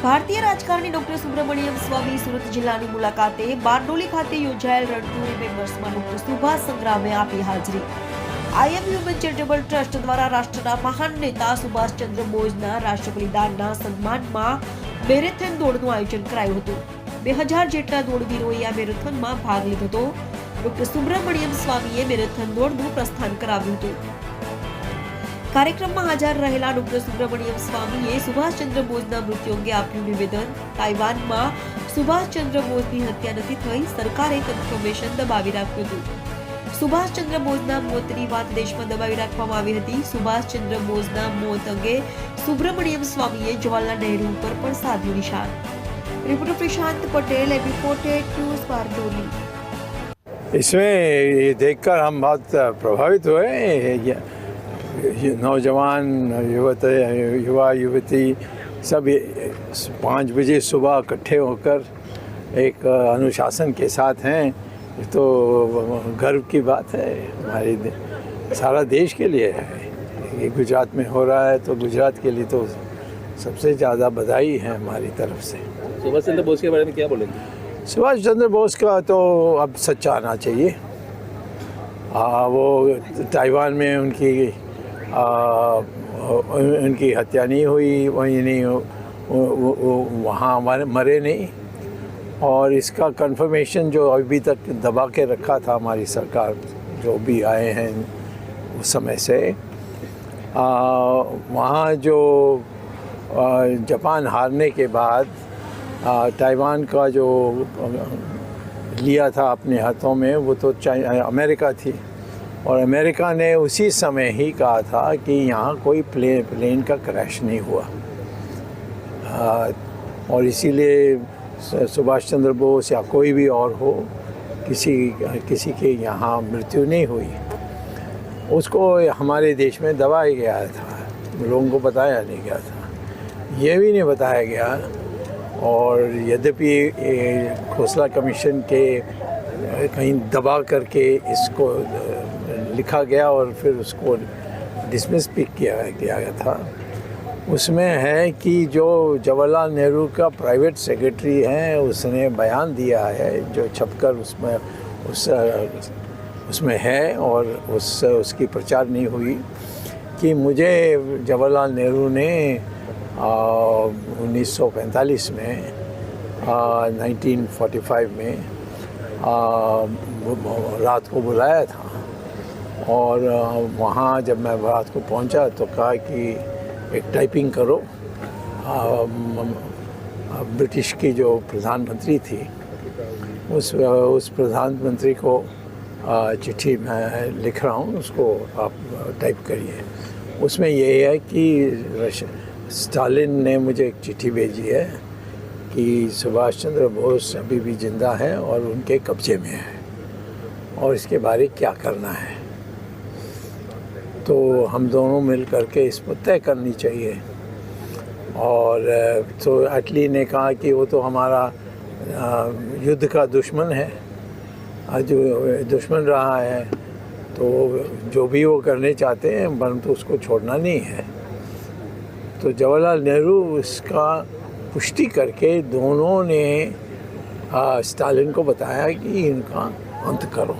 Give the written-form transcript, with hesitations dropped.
ભારતીય રાજકારણી ડોક્ટર સુબ્રમણ્યમ સ્વામી સુરત જિલ્લાની મુલાકાતે બારડોલી ખાતે યોજાયેલ રણપુરી મેમ્બર્સમાં ડોક્ટર સુભાષ સંગ્રામે આપી હાજરી। આઈ એમ હ્યુમન ચેરિટેબલ ટ્રસ્ટ દ્વારા રાષ્ટ્રના મહાન નેતા સુભાષચંદ્ર બોઝના રાષ્ટ્ર બલિદાનના સન્માનમાં મેરેથોન દોડનું આયોજન કરાયું હતું। 2000 જેટલા દોડવીરોએ આ મેરેથોનમાં ભાગ લીધો હતો। ડોક્ટર સુબ્રમણ્યમ સ્વામીએ મેરેથોન દોડનું પ્રસ્થાન કરાવ્યું હતું। કાર્યક્રમમાં હાજર રહેલા ડોક્ટર સુબ્રમણ્યમ સ્વામીએ સુભાષચંદ્ર બોઝના મૃત્યુ અંગે આપ્યું નિવેદન। તાઇવાનમાં સુભાષચંદ્ર બોઝની હત્યા નથી થઈ, સરકારે કન્ફર્મેશન દબાવી રાખ્યું હતું। સુભાષચંદ્ર બોઝના મોતની વાત દેશમાં દબાવી રાખવામાં આવી હતી। સુભાષચંદ્ર બોઝના મોત અંગે સુબ્રમણ્યમ સ્વામીએ જવાહરલાલ નહેરુ ઉપર પણ સાધ્યું નિશાન। रिपोर्टर प्रशांत पटेल, एबी 48 न्यूज़, बारडोली। इसमें ये देखकर हम बहुत प्रभावित हुए। नौजवान युवा युवती सब 5 बजे सुबह इकट्ठे होकर एक अनुशासन के साथ हैं, तो गर्व की बात है। हमारे सारा देश के लिए है। ये गुजरात में हो रहा है तो गुजरात के लिए तो सबसे ज़्यादा बधाई है हमारी तरफ से। सुभाष चंद्र बोस के बारे में क्या बोलेंगे? सुभाष चंद्र बोस का तो अब सच्चा आना चाहिए। वो ताइवान में उनकी हत्या नहीं हुई, वहीं नहीं वहाँ मरे नहीं, और इसका कंफर्मेशन जो अभी तक दबा के रखा था हमारी सरकार, जो भी आए हैं उस समय से, वहाँ जो जापान हारने के बाद ताइवान का जो लिया था अपने हाथों में, वो तो अमेरिका थी, और अमेरिका ने उसी समय ही कहा था कि यहाँ कोई प्लेन का क्रैश नहीं हुआ, और इसीलिए सुभाष चंद्र बोस या कोई भी और हो, किसी के यहाँ मृत्यु नहीं हुई। उसको हमारे देश में दबाया गया था, लोगों को बताया नहीं गया था, ये भी नहीं बताया गया। और यद्यपि खोसला कमीशन के कहीं दबा करके इसको लिखा गया और फिर उसको डिसमिस भी किया गया था, उसमें है कि जो जवाहरलाल नेहरू का प्राइवेट सेक्रेटरी हैं उसने बयान दिया है जो छपकर उसमें है, और उसकी प्रचार नहीं हुई, कि मुझे जवाहरलाल नेहरू ने 1945 में 1945 में रात को बुलाया था, और वहाँ जब मैं रात को पहुँचा तो कहा कि एक टाइपिंग करो। ब्रिटिश की जो प्रधानमंत्री थी उस प्रधानमंत्री को चिट्ठी मैं लिख रहा हूँ, उसको आप टाइप करिए। उसमें ये है कि स्टालिन ने मुझे एक चिट्ठी भेजी है कि सुभाष चंद्र बोस अभी भी जिंदा है और उनके कब्जे में है, और इसके बारे क्या करना है। तो हम दोनों मिल करके इस पर तय करनी चाहिए। और तो एटली ने कहा कि वो तो हमारा युद्ध का दुश्मन है, जो दुश्मन रहा है, तो जो भी वो करने चाहते हैं परंतु उसको छोड़ना नहीं है। तो जवाहरलाल नेहरू इसका पुष्टि करके दोनों ने स्टालिन को बताया कि इनका अंत करो।